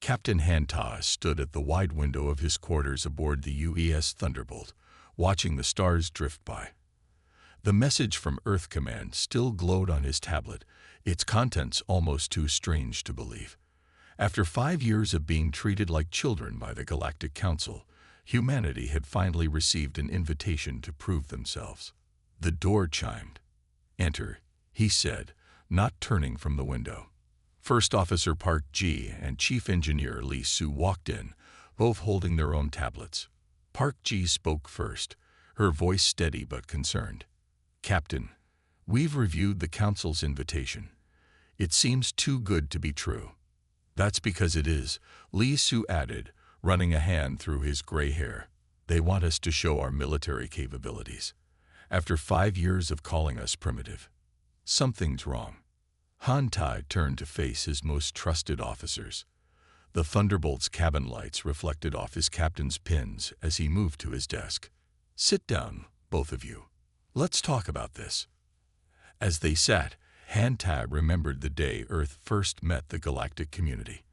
Captain Hanta stood at the wide window of his quarters aboard the UES Thunderbolt, watching the stars drift by. The message from Earth Command still glowed on his tablet, its contents almost too strange to believe. After 5 years of being treated like children by the Galactic Council, humanity had finally received an invitation to prove themselves. The door chimed. "Enter," he said, not turning from the window. First Officer Park Ji and Chief Engineer Lee Su walked in, both holding their own tablets. Park Ji spoke first, her voice steady but concerned. "Captain, we've reviewed the Council's invitation. It seems too good to be true." "That's because it is," Lee Su added, running a hand through his gray hair. "They want us to show our military capabilities. After 5 years of calling us primitive. Something's wrong." Han Tai turned to face his most trusted officers. The Thunderbolt's cabin lights reflected off his captain's pins as he moved to his desk. "Sit down, both of you. Let's talk about this." As they sat, Han Tai remembered the day Earth first met the galactic community.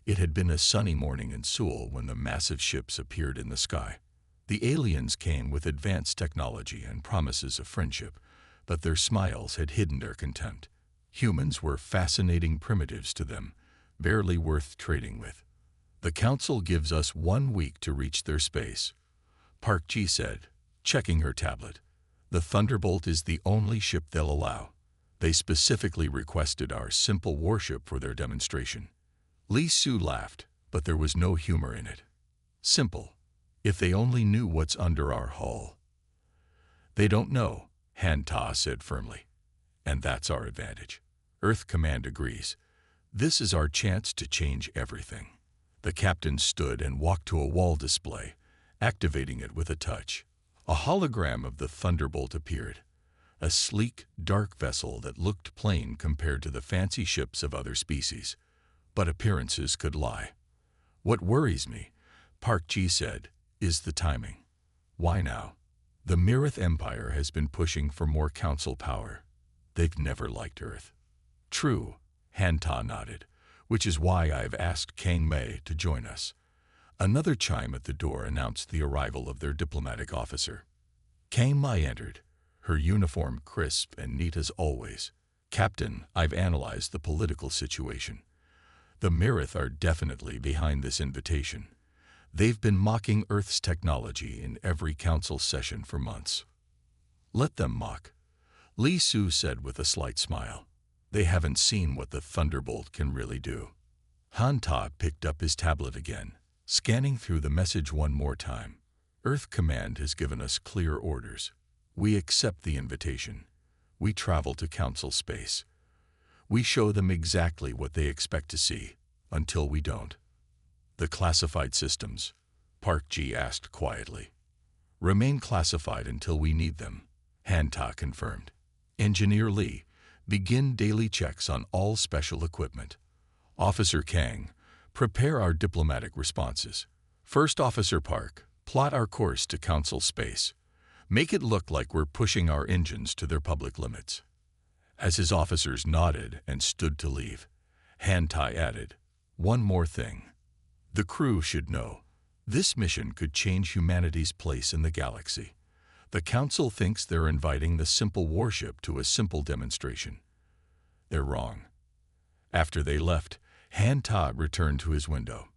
It had been a sunny morning in Seoul when the massive ships appeared in the sky. The aliens came with advanced technology and promises of friendship, but their smiles had hidden their contempt. Humans were fascinating primitives to them, barely worth trading with. "The Council gives us 1 week to reach their space," Park Ji said, checking her tablet. "The Thunderbolt is the only ship they'll allow. They specifically requested our simple warship for their demonstration." Lee Su laughed, but there was no humor in it. "Simple. If they only knew what's under our hull." "They don't know," Han Ta said firmly. "And that's our advantage." Earth Command agrees. "This is our chance to change everything." The captain stood and walked to a wall display, activating it with a touch. A hologram of the Thunderbolt appeared, a sleek, dark vessel that looked plain compared to the fancy ships of other species. But appearances could lie. "What worries me," Park Ji said, "is the timing. Why now? The Mirith Empire has been pushing for more council power. They've never liked Earth." "True," Han Ta nodded, "which is why I've asked Kang Mei to join us." Another chime at the door announced the arrival of their diplomatic officer. Kang Mei entered, her uniform crisp and neat as always. "Captain, I've analyzed the political situation. The Mirith are definitely behind this invitation. They've been mocking Earth's technology in every council session for months." "Let them mock," Lee Su said with a slight smile. "They haven't seen what the Thunderbolt can really do." Han Ta picked up his tablet again, scanning through the message one more time. "Earth Command has given us clear orders. We accept the invitation. We travel to council space. We show them exactly what they expect to see, until we don't." "The classified systems?" Park Ji asked quietly. "Remain classified until we need them," Han Ta confirmed. "Engineer Lee, begin daily checks on all special equipment. Officer Kang, prepare our diplomatic responses. First Officer Park, plot our course to council space. Make it look like we're pushing our engines to their public limits." As his officers nodded and stood to leave, Han Tai added, "One more thing. The crew should know. This mission could change humanity's place in the galaxy. The Council thinks they're inviting the simple warship to a simple demonstration. They're wrong." After they left, Han Ta returned to his window.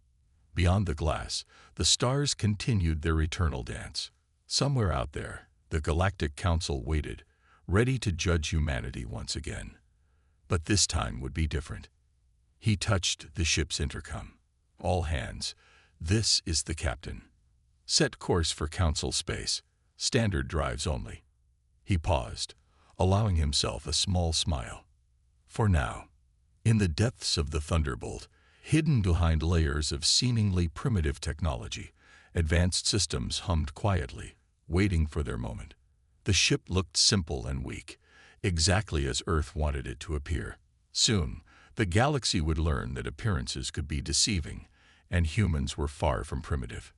Beyond the glass, the stars continued their eternal dance. Somewhere out there, the Galactic Council waited, ready to judge humanity once again. But this time would be different. He touched the ship's intercom. "All hands, this is the captain. Set course for council space, standard drives only." He paused, allowing himself a small smile. For now, in the depths of the Thunderbolt, hidden behind layers of seemingly primitive technology, advanced systems hummed quietly, waiting for their moment. The ship looked simple and weak, exactly as Earth wanted it to appear. Soon, the galaxy would learn that appearances could be deceiving, and humans were far from primitive.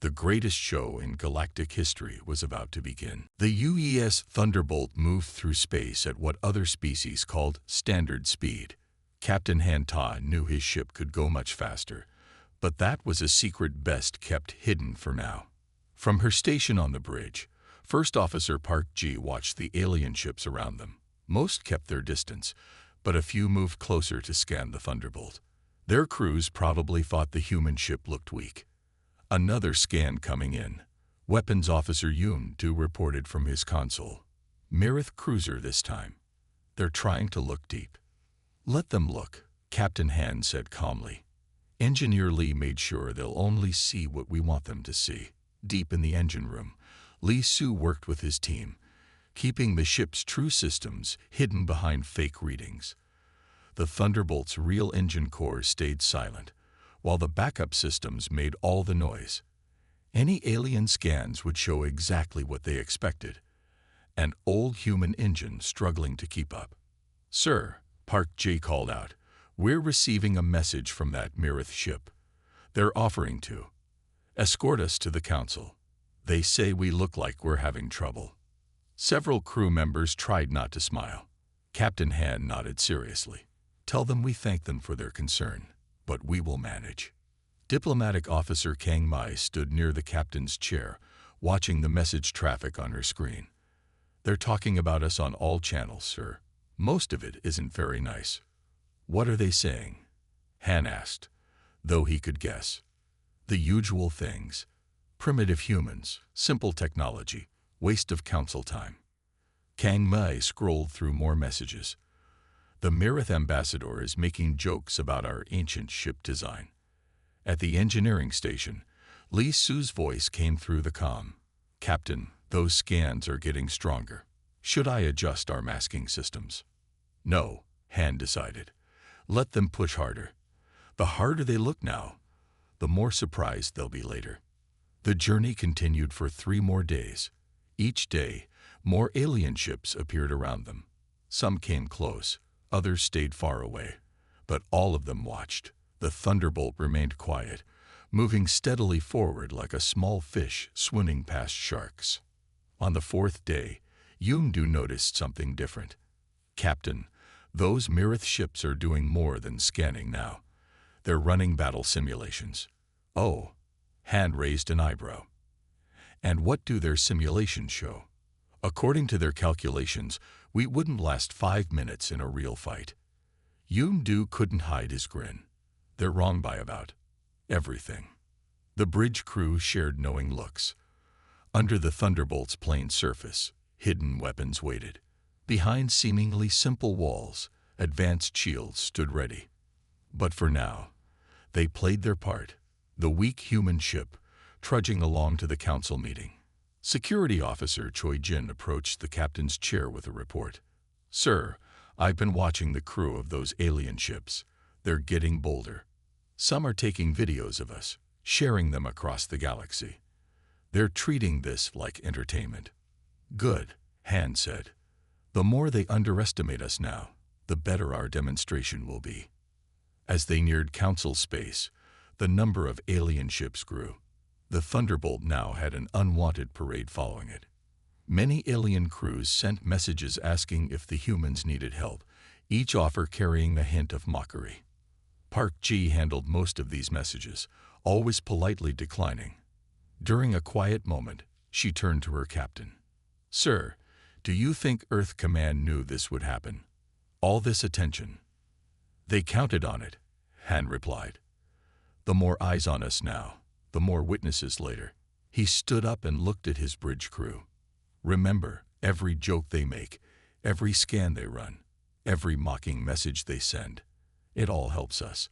The greatest show in galactic history was about to begin. The UES Thunderbolt moved through space at what other species called standard speed. Captain Han Ta knew his ship could go much faster, But that was a secret best kept hidden for now. From her station on the bridge, First Officer Park G watched the alien ships around them. Most kept their distance, but a few moved closer to scan the Thunderbolt. Their crews probably thought the human ship looked weak. Another scan coming in. Weapons Officer Yoon-do reported from his console. Mirith cruiser this time. They're trying to look deep. Let them look, Captain Han said calmly. Engineer Lee made sure they'll only see what we want them to see. Deep in the engine room, Lee Su worked with his team, keeping the ship's true systems hidden behind fake readings. The Thunderbolt's real engine core stayed silent, while the backup systems made all the noise. Any alien scans would show exactly what they expected. An old human engine struggling to keep up. Sir, Park J called out, we're receiving a message from that Mirith ship. They're offering to escort us to the council. They say we look like we're having trouble. Several crew members tried not to smile. Captain Han nodded seriously. Tell them we thank them for their concern, but we will manage. Diplomatic Officer Kang Mai stood near the captain's chair, watching the message traffic on her screen. They're talking about us on all channels, sir. Most of it isn't very nice. What are they saying? Han asked, though he could guess. The usual things. Primitive humans, simple technology, waste of council time. Kang Mai scrolled through more messages. The Mirith ambassador is making jokes about our ancient ship design. At the engineering station, Lee Su's voice came through the comm. Captain, those scans are getting stronger. Should I adjust our masking systems? No, Han decided. Let them push harder. The harder they look now, the more surprised they'll be later. The journey continued for 3 more days. Each day, more alien ships appeared around them. Some came close, others stayed far away. But all of them watched. The Thunderbolt remained quiet, moving steadily forward like a small fish swimming past sharks. On the 4th day, Yoon-do noticed something different. Captain, those Mirith ships are doing more than scanning now. They're running battle simulations. Oh, Han raised an eyebrow. And what do their simulations show? According to their calculations, we wouldn't last 5 minutes in a real fight. Yoon-do couldn't hide his grin. They're wrong by about everything. The bridge crew shared knowing looks. Under the Thunderbolt's plain surface, hidden weapons waited. Behind seemingly simple walls, advanced shields stood ready. But for now, they played their part, the weak human ship, trudging along to the council meeting. Security Officer Choi Jin approached the captain's chair with a report. Sir, I've been watching the crew of those alien ships. They're getting bolder. Some are taking videos of us, sharing them across the galaxy. They're treating this like entertainment. Good, Han said. The more they underestimate us now, the better our demonstration will be. As they neared council space, the number of alien ships grew. The Thunderbolt now had an unwanted parade following it. Many alien crews sent messages asking if the humans needed help, each offer carrying a hint of mockery. Park G handled most of these messages, always politely declining. During a quiet moment, she turned to her captain. Sir, do you think Earth Command knew this would happen? All this attention. They counted on it, Han replied. The more eyes on us now, the more witnesses later. He stood up and looked at his bridge crew. Remember, every joke they make, every scan they run, every mocking message they send. It all helps us.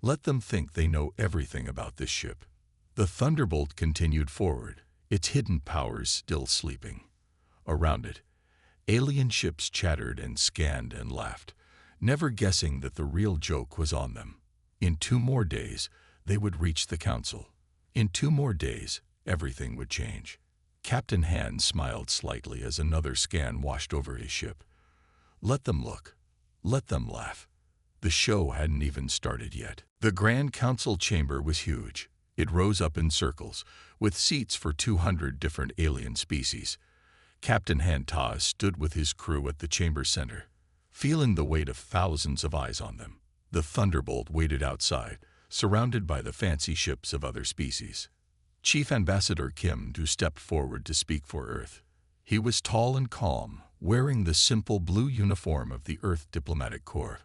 Let them think they know everything about this ship. The Thunderbolt continued forward, its hidden powers still sleeping. Around it, alien ships chattered and scanned and laughed, never guessing that the real joke was on them. In 2 more days, they would reach the council. In 2 more days, everything would change. Captain Han smiled slightly as another scan washed over his ship. Let them look. Let them laugh. The show hadn't even started yet. The Grand Council chamber was huge. It rose up in circles, with seats for 200 different alien species. Captain Han Ta stood with his crew at the chamber center, feeling the weight of thousands of eyes on them. The Thunderbolt waited outside, surrounded by the fancy ships of other species. Chief Ambassador Kim Do stepped forward to speak for Earth. He was tall and calm, wearing the simple blue uniform of the Earth Diplomatic Corps.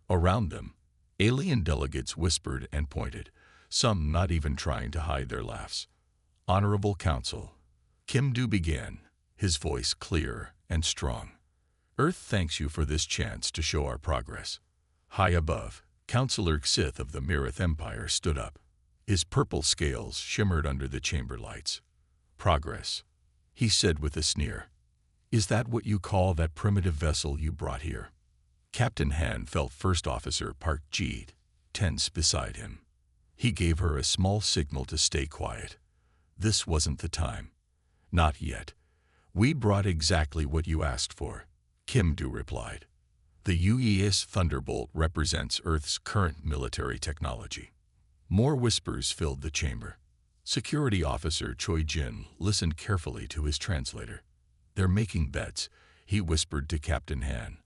Around them, alien delegates whispered and pointed, some not even trying to hide their laughs. Honorable Council, Kim Do began, his voice clear and strong. Earth thanks you for this chance to show our progress. High above, Councillor Xith of the Mirith Empire stood up. His purple scales shimmered under the chamber lights. Progress, he said with a sneer. Is that what you call that primitive vessel you brought here? Captain Han felt First Officer Park Jeet tense beside him. He gave her a small signal to stay quiet. This wasn't the time. Not yet. We brought exactly what you asked for, Kim Do replied. The UES Thunderbolt represents Earth's current military technology. More whispers filled the chamber. Security Officer Choi Jin listened carefully to his translator. They're making bets, he whispered to Captain Han,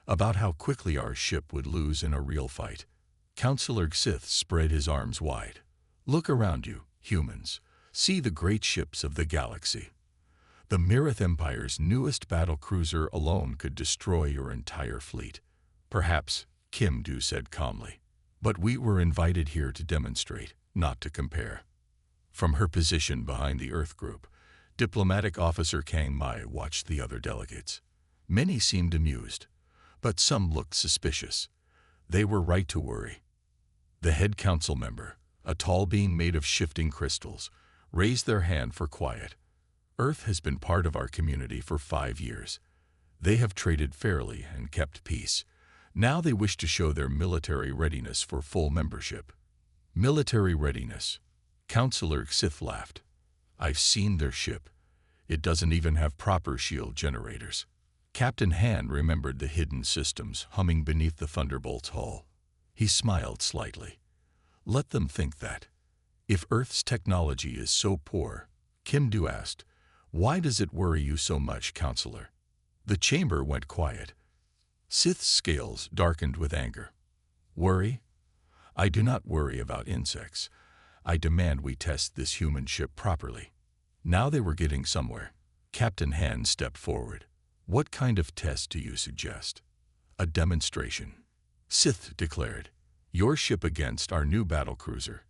about how quickly our ship would lose in a real fight. Councillor Xith spread his arms wide. Look around you, humans. See the great ships of the galaxy. The Mirith Empire's newest battlecruiser alone could destroy your entire fleet. Perhaps, Kim Do said calmly. But we were invited here to demonstrate, not to compare. From her position behind the Earth Group, Diplomatic Officer Kang Mai watched the other delegates. Many seemed amused, but some looked suspicious. They were right to worry. The head council member, a tall being made of shifting crystals, raised their hand for quiet. Earth has been part of our community for 5 years. They have traded fairly and kept peace. Now they wish to show their military readiness for full membership. Military readiness. Councillor Xith laughed. I've seen their ship. It doesn't even have proper shield generators. Captain Han remembered the hidden systems humming beneath the Thunderbolt's hull. He smiled slightly. Let them think that. If Earth's technology is so poor, Kim Do asked, why does it worry you so much, Counselor? The chamber went quiet. Sith's scales darkened with anger. Worry? I do not worry about insects. I demand we test this human ship properly. Now they were getting somewhere. Captain Han stepped forward. What kind of test do you suggest? A demonstration. Sith declared. Your ship against our new battlecruiser.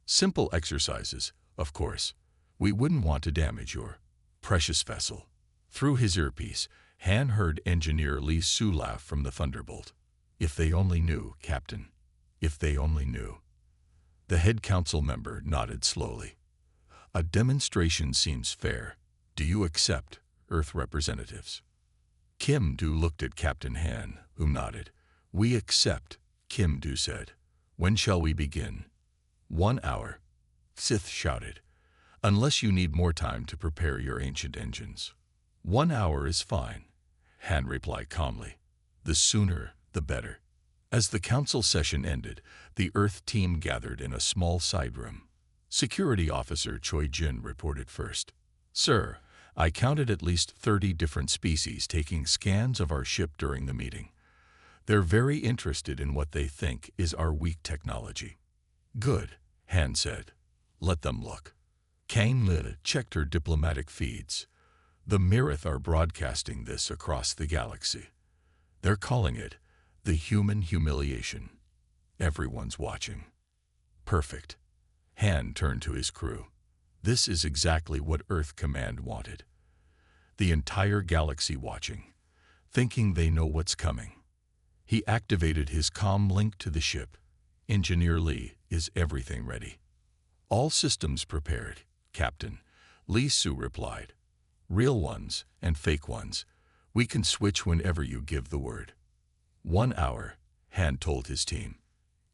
Simple exercises, of course. We wouldn't want to damage your precious vessel. Through his earpiece, Han heard Engineer Li Su laugh from the Thunderbolt. If they only knew, Captain. If they only knew. The head council member nodded slowly. A demonstration seems fair. Do you accept, Earth representatives? Kim Do looked at Captain Han, who nodded. We accept, Kim Do said. When shall we begin? 1 hour. Sith shouted. Unless you need more time to prepare your ancient engines. 1 hour is fine, Han replied calmly. The sooner, the better. As the council session ended, the Earth team gathered in a small side room. Security Officer Choi Jin reported first. Sir, I counted at least 30 different species taking scans of our ship during the meeting. They're very interested in what they think is our weak technology. Good, Han said. Let them look. Kang Li checked her diplomatic feeds. The Mirith are broadcasting this across the galaxy. They're calling it the human humiliation. Everyone's watching. Perfect. Han turned to his crew. This is exactly what Earth Command wanted. The entire galaxy watching, thinking they know what's coming. He activated his comm link to the ship. Engineer Li, is everything ready? All systems prepared, Captain, Li Su replied. Real ones and fake ones. We can switch whenever you give the word. 1 hour, Han told his team.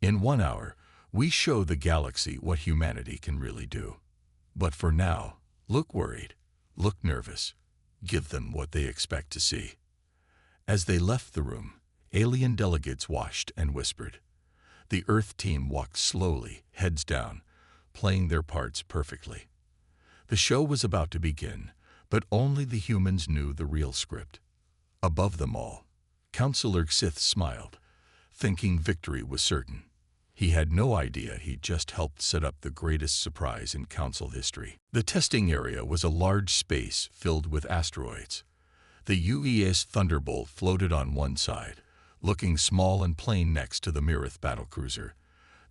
In 1 hour, we show the galaxy what humanity can really do. But for now, look worried, look nervous. Give them what they expect to see. As they left the room, alien delegates watched and whispered. The Earth team walked slowly, heads down, playing their parts perfectly. The show was about to begin, but only the humans knew the real script. Above them all, Councillor Xith smiled, thinking victory was certain. He had no idea he just helped set up the greatest surprise in Council history. The testing area was a large space filled with asteroids. The UES Thunderbolt floated on one side, looking small and plain next to the Mirith battlecruiser.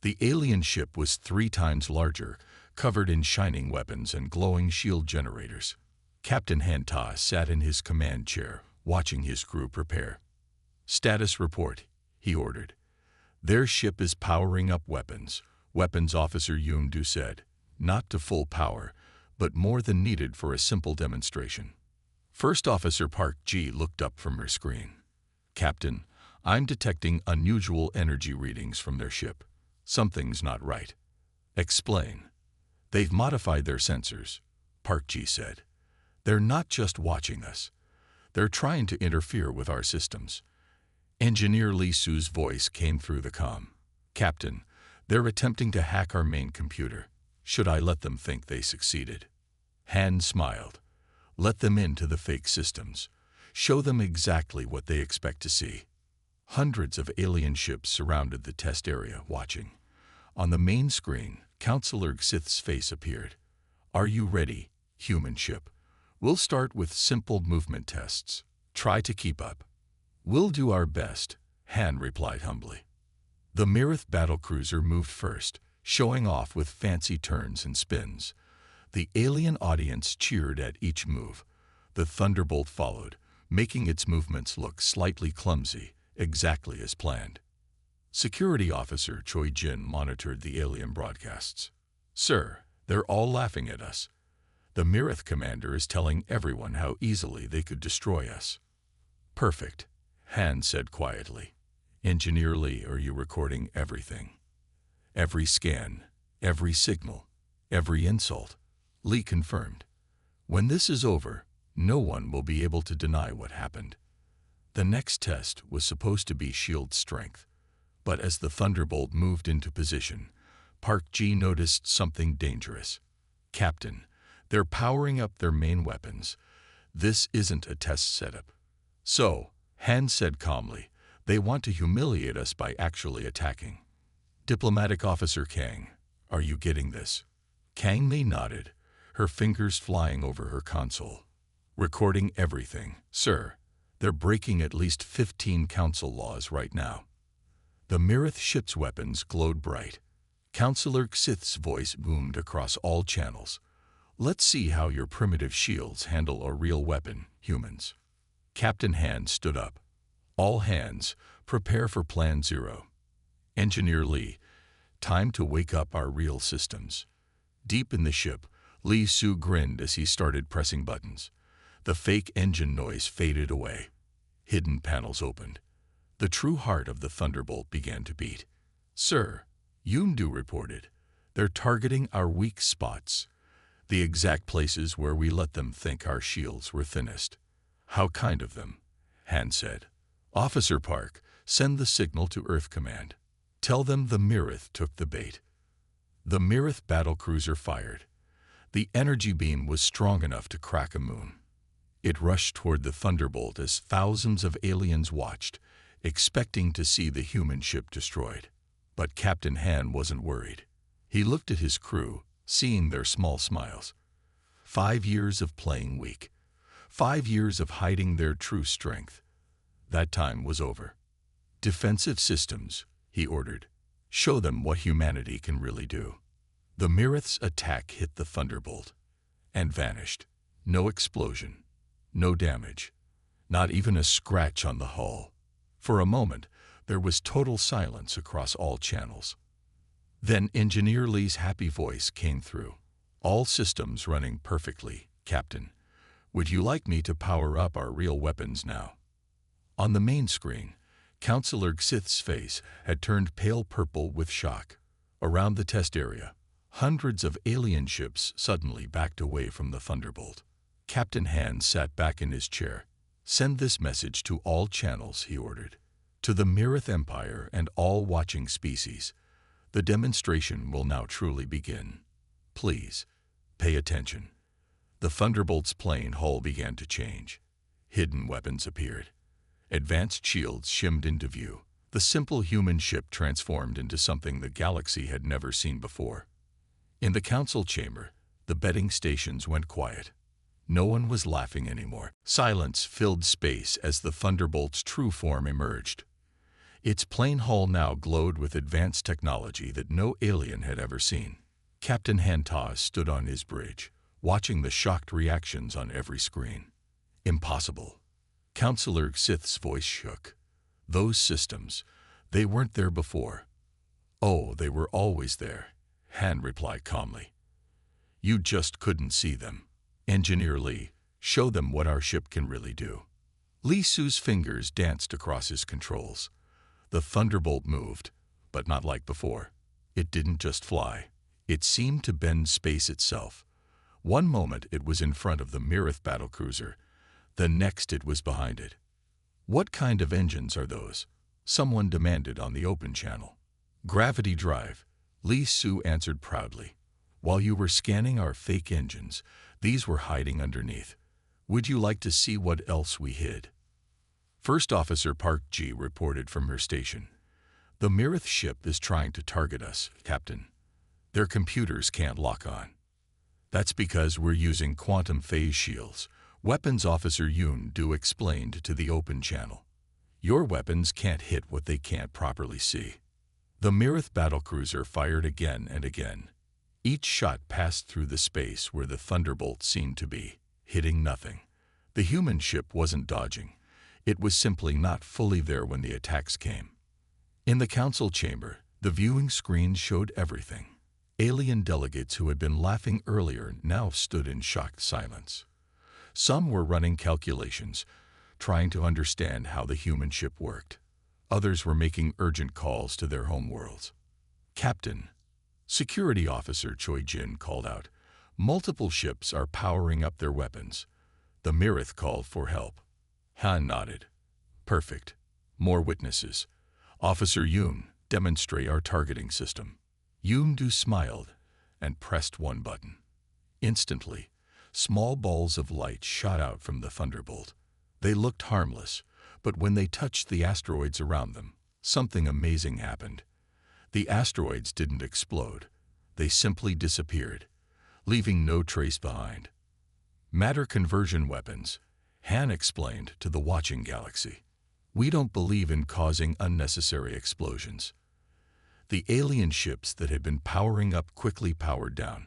The alien ship was 3 times larger, covered in shining weapons and glowing shield generators. Captain Hanta sat in his command chair, watching his crew prepare. "Status report," he ordered. "Their ship is powering up weapons," Weapons Officer Yundu said. "Not to full power, but more than needed for a simple demonstration." First Officer Park Ji looked up from her screen. "Captain, I'm detecting unusual energy readings from their ship. Something's not right." "Explain." "They've modified their sensors," Park Ji said. "They're not just watching us. They're trying to interfere with our systems." Engineer Lee Su's voice came through the comm. "Captain, they're attempting to hack our main computer. Should I let them think they succeeded?" Han smiled. "Let them into the fake systems. Show them exactly what they expect to see." Hundreds of alien ships surrounded the test area, watching. On the main screen, Counselor Xith's face appeared. "Are you ready, human ship? We'll start with simple movement tests. Try to keep up." "We'll do our best," Han replied humbly. The Mirith battlecruiser moved first, showing off with fancy turns and spins. The alien audience cheered at each move. The Thunderbolt followed, making its movements look slightly clumsy, exactly as planned. Security Officer Choi Jin monitored the alien broadcasts. "Sir, they're all laughing at us. The Mirith commander is telling everyone how easily they could destroy us." "Perfect," Han said quietly. "Engineer Lee, are you recording everything?" "Every scan, every signal, every insult," Lee confirmed. "When this is over, no one will be able to deny what happened." The next test was supposed to be shield strength, but as the Thunderbolt moved into position, Park Ji noticed something dangerous. "Captain, they're powering up their main weapons. This isn't a test setup." "So," Han said calmly, "they want to humiliate us by actually attacking." Diplomatic Officer Kang, "Are you getting this?" Kang Mei nodded, her fingers flying over her console. "Recording everything, sir. They're breaking at least 15 council laws right now." The Mirith ship's weapons glowed bright. Counselor Xith's voice boomed across all channels. "Let's see how your primitive shields handle a real weapon, humans." Captain Han stood up. "All hands, prepare for Plan Zero." "Engineer Lee, time to wake up our real systems." Deep in the ship, Lee Su grinned as he started pressing buttons. The fake engine noise faded away. Hidden panels opened. The true heart of the Thunderbolt began to beat. "Sir," Yundu reported, "they're targeting our weak spots, the exact places where we let them think our shields were thinnest." "How kind of them," Han said. "Officer Park, send the signal to Earth Command. Tell them the Mirith took the bait." The Mirith battlecruiser fired. The energy beam was strong enough to crack a moon. It rushed toward the Thunderbolt as thousands of aliens watched, expecting to see the human ship destroyed. But Captain Han wasn't worried. He looked at his crew, seeing their small smiles. 5 years of playing weak. 5 years of hiding their true strength. That time was over. "Defensive systems," he ordered. "Show them what humanity can really do." The Mirith's attack hit the Thunderbolt and vanished. No explosion, no damage, not even a scratch on the hull. For a moment, there was total silence across all channels. Then Engineer Lee's happy voice came through. "All systems running perfectly, Captain. Would you like me to power up our real weapons now?" On the main screen, Counselor Xith's face had turned pale purple with shock. Around the test area, hundreds of alien ships suddenly backed away from the Thunderbolt. Captain Han sat back in his chair. "Send this message to all channels," he ordered. "To the Mirith Empire and all watching species. The demonstration will now truly begin. Please, pay attention." The Thunderbolt's plane hull began to change. Hidden weapons appeared. Advanced shields shimmed into view. The simple human ship transformed into something the galaxy had never seen before. In the council chamber, the betting stations went quiet. No one was laughing anymore. Silence filled space as the Thunderbolt's true form emerged. Its plane hull now glowed with advanced technology that no alien had ever seen. Captain Hantaz stood on his bridge, watching the shocked reactions on every screen. Impossible. Counselor Sith's voice shook. Those systems, they weren't there before. Oh, they were always there, Han replied calmly. You just couldn't see them. Engineer Lee, show them what our ship can really do. Lee Su's fingers danced across his controls. The Thunderbolt moved, but not like before. It didn't just fly. It seemed to bend space itself. One moment it was in front of the Mirith battlecruiser. The next it was behind it. What kind of engines are those? Someone demanded on the open channel. Gravity drive, Lee Su answered proudly. While you were scanning our fake engines, these were hiding underneath. Would you like to see what else we hid? First Officer Park Ji reported from her station. The Mirith ship is trying to target us, Captain. Their computers can't lock on. That's because we're using quantum phase shields, Weapons Officer Yoon Do explained to the open channel. Your weapons can't hit what they can't properly see. The Mirith battlecruiser fired again and again. Each shot passed through the space where the Thunderbolt seemed to be, hitting nothing. The human ship wasn't dodging. It was simply not fully there when the attacks came. In the council chamber, the viewing screens showed everything. Alien delegates who had been laughing earlier now stood in shocked silence. Some were running calculations, trying to understand how the human ship worked. Others were making urgent calls to their homeworlds. Captain, Security Officer Choi Jin called out. Multiple ships are powering up their weapons. The Mirith called for help. Han nodded. Perfect. More witnesses. Officer Yoon, demonstrate our targeting system. Yoon Do smiled and pressed one button. Instantly, small balls of light shot out from the Thunderbolt. They looked harmless, but when they touched the asteroids around them, something amazing happened. The asteroids didn't explode. They simply disappeared, leaving no trace behind. Matter conversion weapons, Han explained to the watching galaxy. We don't believe in causing unnecessary explosions. The alien ships that had been powering up quickly powered down.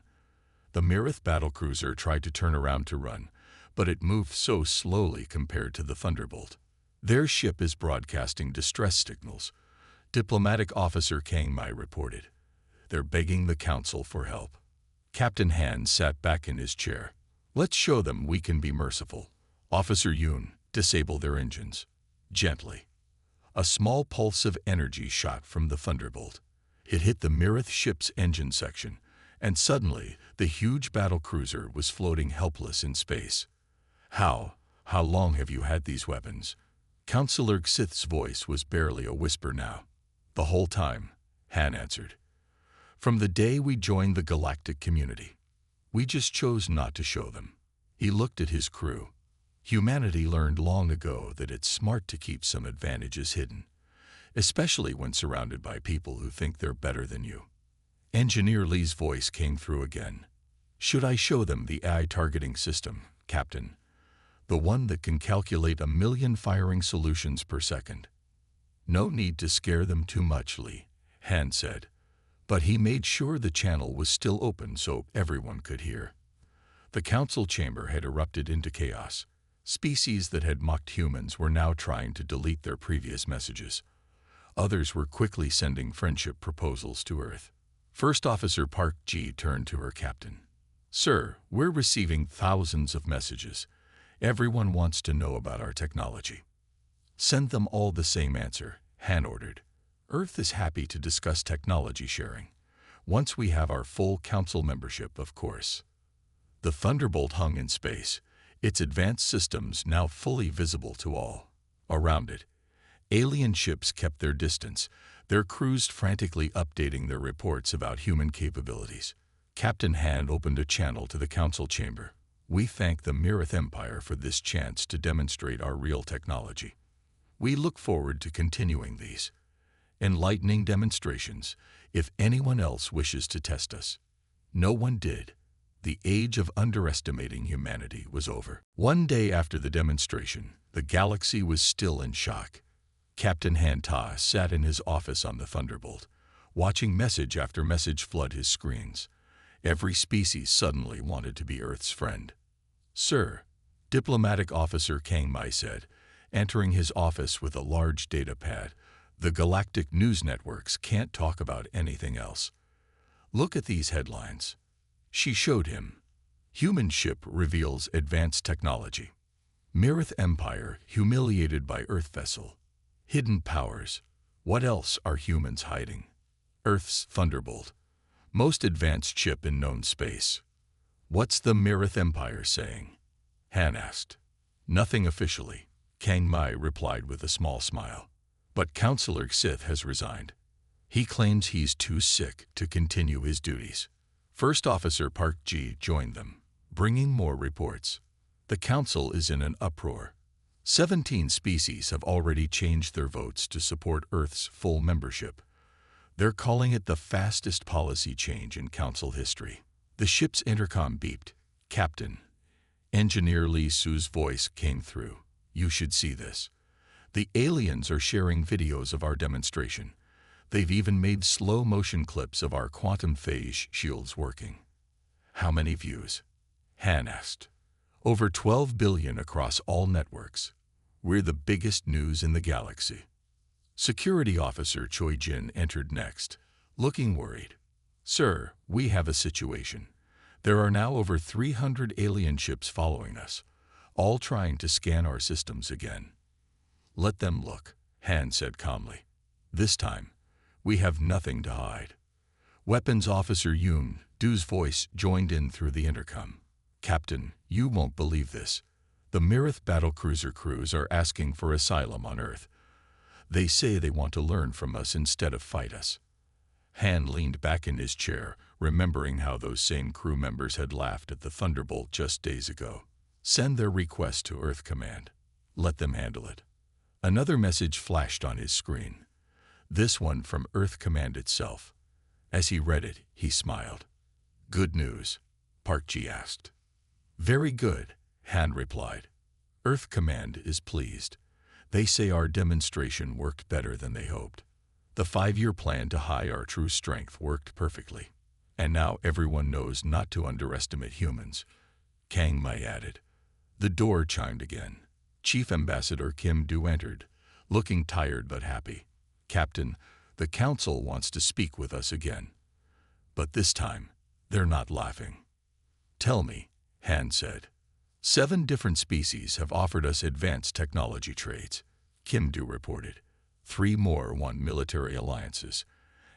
The Mirith battlecruiser tried to turn around to run, but it moved so slowly compared to the Thunderbolt. Their ship is broadcasting distress signals, Diplomatic Officer Kang Mai reported. They're begging the council for help. Captain Han sat back in his chair. Let's show them we can be merciful. Officer Yoon, disable their engines. Gently. A small pulse of energy shot from the Thunderbolt. It hit the Mirith ship's engine section, and suddenly the huge battlecruiser was floating helpless in space. How long have you had these weapons? Counselor Sith's voice was barely a whisper now. The whole time, Han answered. From the day we joined the galactic community. We just chose not to show them. He looked at his crew. Humanity learned long ago that it's smart to keep some advantages hidden, especially when surrounded by people who think they're better than you. Engineer Lee's voice came through again. Should I show them the AI targeting system, Captain? The one that can calculate 1 million firing solutions per second. No need to scare them too much, Lee, Han said. But he made sure the channel was still open so everyone could hear. The council chamber had erupted into chaos. Species that had mocked humans were now trying to delete their previous messages. Others were quickly sending friendship proposals to Earth. First Officer Park Ji turned to her captain. Sir, we're receiving thousands of messages. Everyone wants to know about our technology. Send them all the same answer, Han ordered. Earth is happy to discuss technology sharing. Once we have our full council membership, of course. The Thunderbolt hung in space, its advanced systems now fully visible to all. Around it, alien ships kept their distance, their crews frantically updating their reports about human capabilities. Captain Han opened a channel to the council chamber. We thank the Mirith Empire for this chance to demonstrate our real technology. We look forward to continuing these. enlightening demonstrations if anyone else wishes to test us. No one did. The age of underestimating humanity was over. One day after the demonstration, the galaxy was still in shock. Captain Han Ta sat in his office on the Thunderbolt, watching message after message flood his screens. Every species suddenly wanted to be Earth's friend. "Sir," diplomatic officer Kang Mai said, entering his office with a large data pad, "the galactic news networks can't talk about anything else. Look at these headlines." She showed him. Human ship reveals advanced technology. Mirith Empire humiliated by Earth vessel. Hidden powers. What else are humans hiding? Earth's Thunderbolt. Most advanced ship in known space. What's the Mirith Empire saying? Han asked. Nothing officially, Kang Mai replied with a small smile. But Counselor Sith has resigned. He claims he's too sick to continue his duties. First Officer Park Ji joined them, bringing more reports. The council is in an uproar. 17 species have already changed their votes to support Earth's full membership. They're calling it the fastest policy change in council history. The ship's intercom beeped. "Captain." Engineer Lee Su's voice came through. "You should see this. The aliens are sharing videos of our demonstration. They've even made slow-motion clips of our quantum phase shields working." "How many views?" Han asked. "Over 12 billion across all networks. We're the biggest news in the galaxy." Security Officer Choi Jin entered next, looking worried. "Sir, we have a situation. There are now over 300 alien ships following us, all trying to scan our systems again." "Let them look," Han said calmly. "This time, we have nothing to hide." Weapons Officer Yoon Do's voice joined in through the intercom. "Captain, you won't believe this. The Mirith battlecruiser crews are asking for asylum on Earth. They say they want to learn from us instead of fight us." Han leaned back in his chair, remembering how those same crew members had laughed at the Thunderbolt just days ago. "Send their request to Earth Command. Let them handle it." Another message flashed on his screen. This one from Earth Command itself. As he read it, he smiled. "Good news?" Park Ji asked. "Very good," Han replied. "Earth Command is pleased. They say our demonstration worked better than they hoped. The 5-year plan to hide our true strength worked perfectly. And now everyone knows not to underestimate humans," Kang Mai added. The door chimed again. Chief Ambassador Kim Do entered, looking tired but happy. "Captain, the Council wants to speak with us again." But this time, they're not laughing. "Tell me," Han said. 7 different species have offered us advanced technology trades," Kim Do reported. 3 more want military alliances,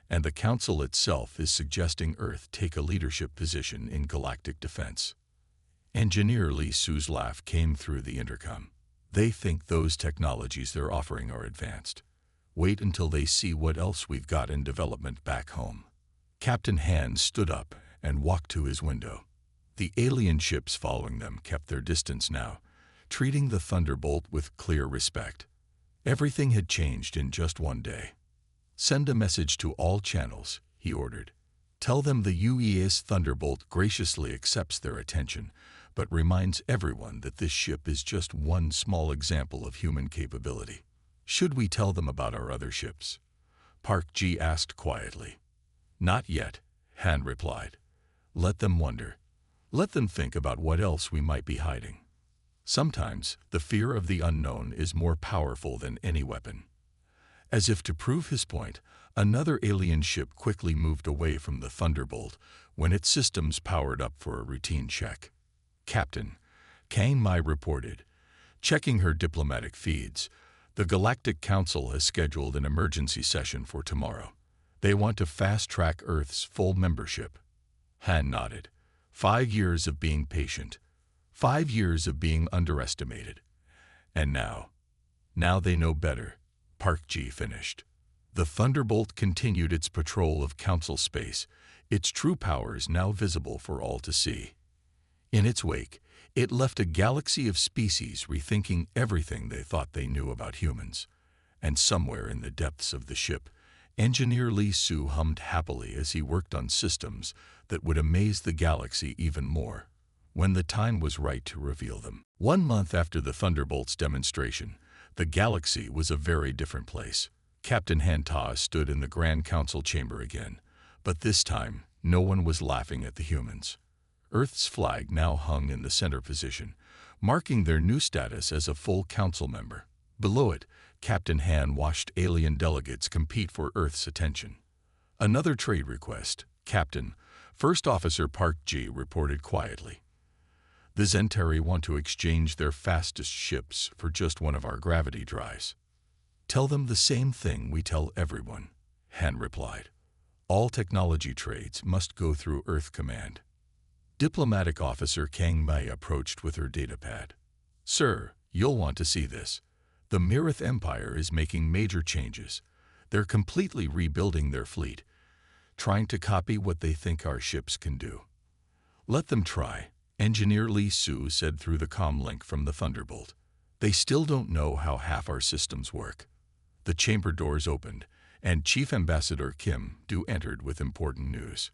and the Council itself is suggesting Earth take a leadership position in galactic defense. Engineer Lee Su's laugh came through the intercom. "They think those technologies they're offering are advanced. Wait until they see what else we've got in development back home." Captain Han stood up and walked to his window. The alien ships following them kept their distance now, treating the Thunderbolt with clear respect. Everything had changed in just one day. "Send a message to all channels," he ordered. "Tell them the UES Thunderbolt graciously accepts their attention, but reminds everyone that this ship is just one small example of human capability." "Should we tell them about our other ships?" Park Ji asked quietly. "Not yet," Han replied. "Let them wonder. Let them think about what else we might be hiding. Sometimes the fear of the unknown is more powerful than any weapon." As if to prove his point, another alien ship quickly moved away from the Thunderbolt when its systems powered up for a routine check. "Captain," Kang Mai reported, checking her diplomatic feeds, "the Galactic Council has scheduled an emergency session for tomorrow. They want to fast-track Earth's full membership." Han nodded. 5 years of being patient. 5 years of being underestimated. And now they know better, Park Ji finished. The Thunderbolt continued its patrol of Council space, its true powers now visible for all to see. In its wake, it left a galaxy of species rethinking everything they thought they knew about humans. And somewhere in the depths of the ship, Engineer Lee Su hummed happily as he worked on systems that would amaze the galaxy even more when the time was right to reveal them. 1 month after the Thunderbolts demonstration, the galaxy was a very different place. Captain Han stood in the Grand Council chamber again, but this time no one was laughing at the humans. Earth's flag now hung in the center position, marking their new status as a full council member. Below it, Captain Han watched alien delegates compete for Earth's attention. Another trade request, Captain. First Officer Park Ji reported quietly. The Zentari want to exchange their fastest ships for just one of our gravity drives. Tell them the same thing we tell everyone, Han replied. All technology trades must go through Earth Command. Diplomatic Officer Kang Mai approached with her datapad. Sir, you'll want to see this. The Mirith Empire is making major changes. They're completely rebuilding their fleet, trying to copy what they think our ships can do. Let them try, Engineer Lee Su said through the comm link from the Thunderbolt. They still don't know how half our systems work. The chamber doors opened, and Chief Ambassador Kim Du entered with important news.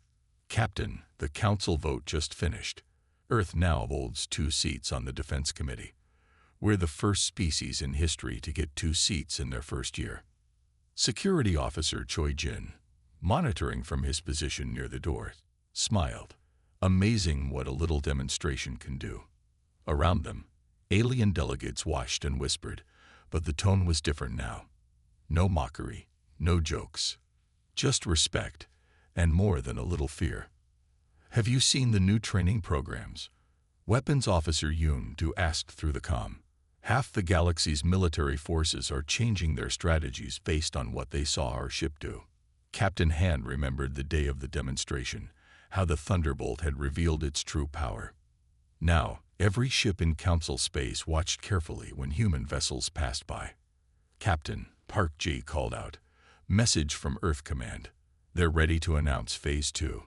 Captain, the council vote just finished. Earth now holds 2 seats on the Defense Committee. We're the first species in history to get 2 seats in their first year. Security Officer Choi Jin, monitoring from his position near the door, smiled. Amazing what a little demonstration can do. Around them, alien delegates watched and whispered, but the tone was different now. No mockery, no jokes. Just respect, and more than a little fear. Have you seen the new training programs? Weapons Officer Yoon Du asked through the comm. Half the galaxy's military forces are changing their strategies based on what they saw our ship do. Captain Han remembered the day of the demonstration, how the Thunderbolt had revealed its true power. Now, every ship in Council space watched carefully when human vessels passed by. Captain, Park Ji called out. Message from Earth Command. They're ready to announce Phase 2.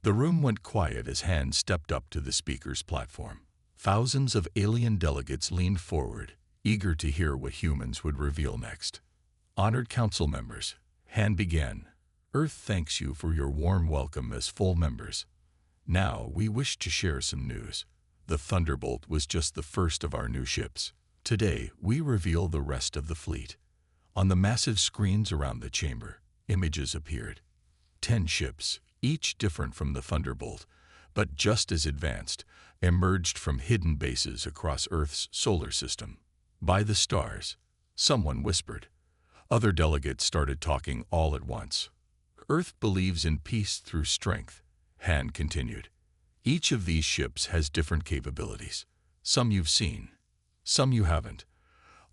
The room went quiet as Han stepped up to the speaker's platform. Thousands of alien delegates leaned forward, eager to hear what humans would reveal next. Honored council members, Han began. Earth thanks you for your warm welcome as full members. Now we wish to share some news. The Thunderbolt was just the first of our new ships. Today we reveal the rest of the fleet. On the massive screens around the chamber, images appeared. 10 ships, each different from the Thunderbolt, but just as advanced, emerged from hidden bases across Earth's solar system. By the stars, someone whispered. Other delegates started talking all at once. Earth believes in peace through strength, Han continued. Each of these ships has different capabilities. Some you've seen, some you haven't.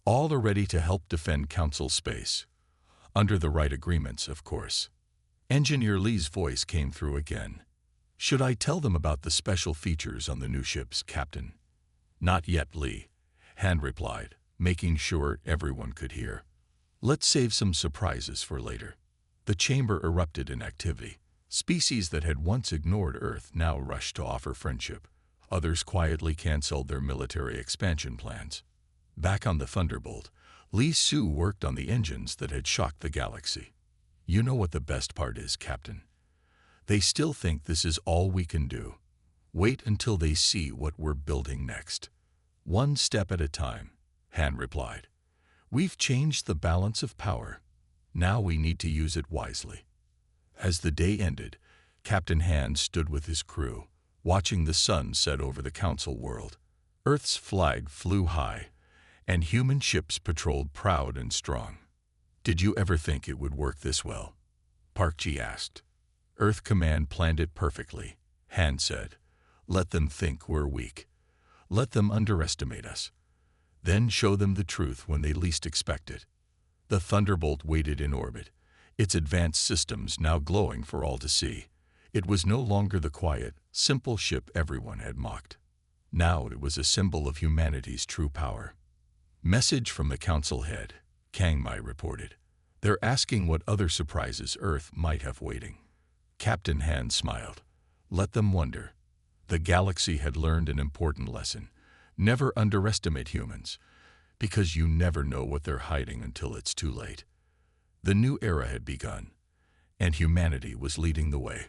All are ready to help defend Council space. Under the right agreements, of course. Engineer Lee's voice came through again. Should I tell them about the special features on the new ships, Captain? Not yet, Lee, Han replied, making sure everyone could hear. Let's save some surprises for later. The chamber erupted in activity. Species that had once ignored Earth now rushed to offer friendship. Others quietly canceled their military expansion plans. Back on the Thunderbolt, Lee Su worked on the engines that had shocked the galaxy. You know what the best part is, Captain. They still think this is all we can do. Wait until they see what we're building next. One step at a time, Han replied. We've changed the balance of power. Now we need to use it wisely. As the day ended, Captain Han stood with his crew, watching the sun set over the Council world. Earth's flag flew high, and human ships patrolled proud and strong. Did you ever think it would work this well? Park Ji asked. Earth Command planned it perfectly, Han said. Let them think we're weak. Let them underestimate us. Then show them the truth when they least expect it. The Thunderbolt waited in orbit, its advanced systems now glowing for all to see. It was no longer the quiet, simple ship everyone had mocked. Now it was a symbol of humanity's true power. Message from the Council head, Kang Mai reported. They're asking what other surprises Earth might have waiting. Captain Han smiled. Let them wonder. The galaxy had learned an important lesson. Never underestimate humans, because you never know what they're hiding until it's too late. The new era had begun, and humanity was leading the way.